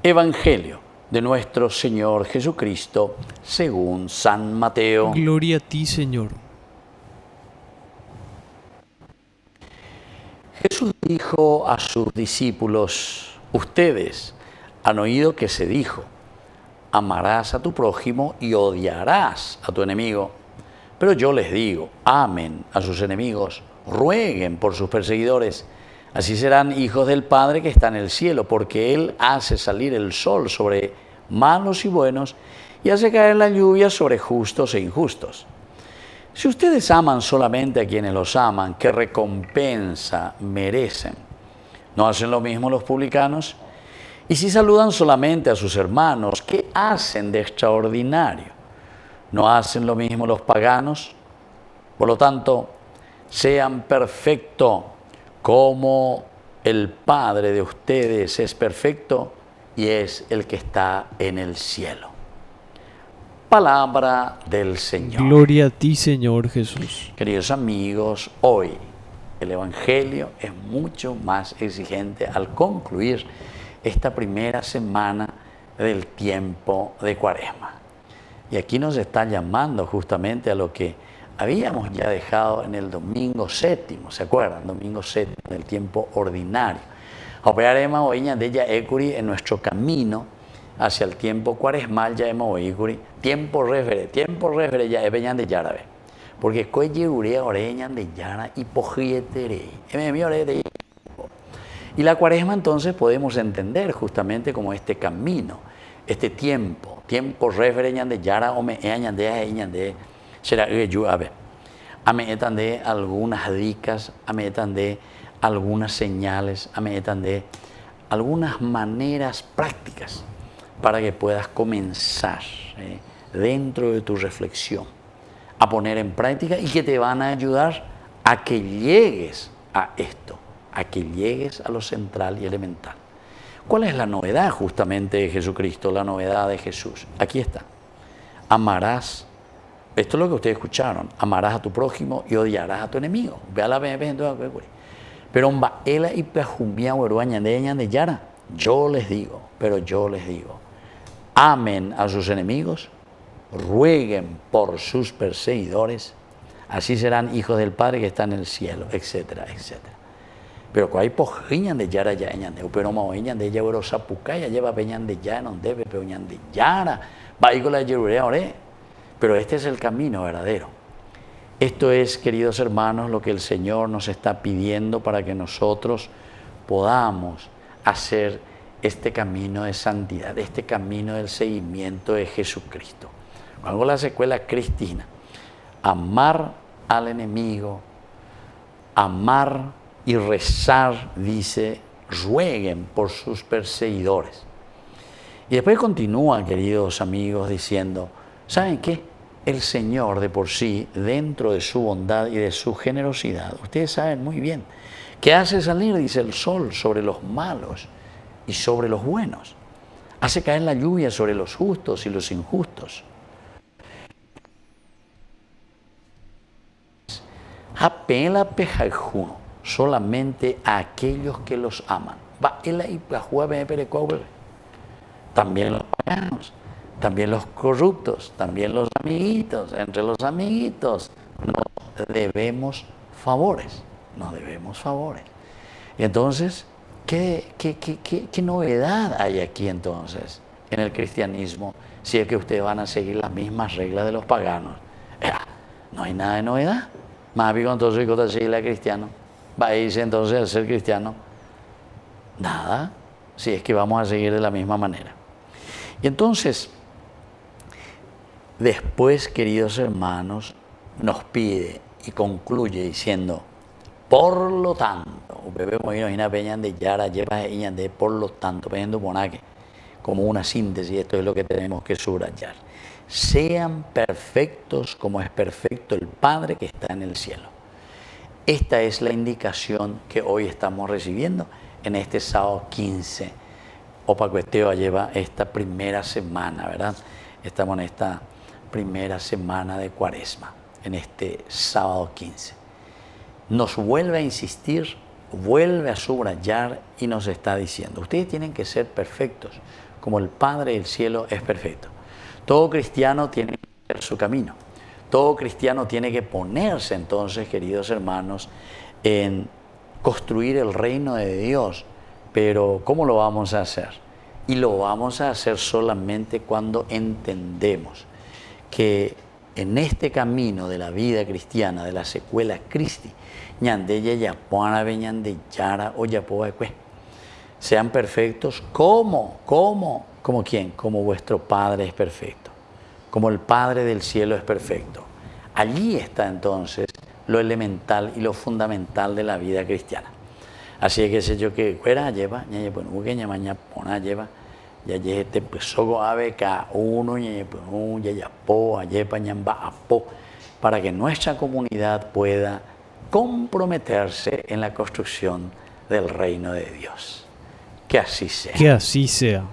Evangelio de nuestro Señor Jesucristo según San Mateo. Gloria a ti, Señor. Jesús dijo a sus discípulos: ustedes han oído que se dijo, amarás a tu prójimo y odiarás a tu enemigo. Pero yo les digo, amen a sus enemigos, rueguen por sus perseguidores. Así serán hijos del Padre que está en el cielo, porque Él hace salir el sol sobre malos y buenos y hace caer la lluvia sobre justos e injustos. Si ustedes aman solamente a quienes los aman, ¿qué recompensa merecen? ¿No hacen lo mismo los publicanos? Y si saludan solamente a sus hermanos, ¿qué hacen de extraordinario? ¿No hacen lo mismo los paganos? Por lo tanto, sean perfectos como el Padre de ustedes es perfecto y es el que está en el cielo. Palabra del Señor. Gloria a ti, Señor Jesús. Queridos amigos, hoy el Evangelio es mucho más exigente al concluir esta primera semana del tiempo de Cuaresma. Y aquí nos está llamando justamente a lo que habíamos ya dejado en el domingo séptimo, ¿se acuerdan? Domingo séptimo del tiempo ordinario. Operaremos hoy de ella Ecuri en nuestro camino hacia el tiempo cuaresmal, ya hemos Ecuri, tiempo refere ya es de Yarabe. Porque cuelle urea oreñan de Yara y pojieterei. Y la Cuaresma entonces podemos entender justamente como este camino, este tiempo referencian de Yara o me de será que yo a ver. Ametan de algunas dicas, ametan de algunas señales, ametan de algunas maneras prácticas para que puedas comenzar dentro de tu reflexión a poner en práctica y que te van a ayudar a que llegues a esto, a que llegues a lo central y elemental. ¿Cuál es la novedad justamente de Jesucristo, la novedad de Jesús? Aquí está. Amarás, esto es lo que ustedes escucharon, amarás a tu prójimo y odiarás a tu enemigo. Ve a la pero de Yara, yo les digo, amen a sus enemigos, rueguen por sus perseguidores, así serán hijos del Padre que está en el cielo, etcétera, etcétera. Pero cuando hay pojiñan de Yara ya de pero moiñan de ella oro sapucaya lleva peñan de ya no debe peñan de Yara va y con la yerurea ore. Pero este es el camino verdadero. Esto es, queridos hermanos, lo que el Señor nos está pidiendo para que nosotros podamos hacer este camino de santidad, este camino del seguimiento de Jesucristo. Hago la secuela cristina, amar al enemigo, amar y rezar, dice, rueguen por sus perseguidores. Y después continúa, queridos amigos, diciendo, ¿saben qué? El Señor de por sí, dentro de su bondad y de su generosidad, ustedes saben muy bien, que hace salir, dice, el sol sobre los malos y sobre los buenos. Hace caer la lluvia sobre los justos y los injustos. Apela pejajuno solamente a aquellos que los aman. También los paganos, también los corruptos, también los amiguitos. Entre los amiguitos nos debemos favores, Y entonces, ¿qué novedad hay aquí entonces en el cristianismo si es que ustedes van a seguir las mismas reglas de los paganos? No hay nada de novedad. Más bien entonces ¿qué seguir cristiano? ¿Va a irse entonces a ser cristiano? Nada, si es que vamos a seguir de la misma manera. Y entonces, después, queridos hermanos, nos pide y concluye diciendo, por lo tanto, por lo tanto, como una síntesis, esto es lo que tenemos que subrayar. Sean perfectos como es perfecto el Padre que está en el cielo. Esta es la indicación que hoy estamos recibiendo en este sábado 15. Opacueteo lleva esta primera semana, ¿verdad? Estamos en esta primera semana de Cuaresma, en este sábado 15. Nos vuelve a insistir, vuelve a subrayar y nos está diciendo, ustedes tienen que ser perfectos como el Padre del cielo es perfecto. Todo cristiano tiene que hacer su camino. Todo cristiano tiene que ponerse entonces, queridos hermanos, en construir el reino de Dios. Pero ¿cómo lo vamos a hacer? Y lo vamos a hacer solamente cuando entendemos que en este camino de la vida cristiana, de la secuela Christi, sean perfectos como quién, como vuestro Padre es perfecto, como el Padre del cielo es perfecto. Allí está entonces lo elemental y lo fundamental de la vida cristiana. Así es que sé yo que fuera lleva, lleva, ya este pesogo ave ka uno ya po ayepa ñamba apo, para que nuestra comunidad pueda comprometerse en la construcción del reino de Dios. Que así sea. Que así sea.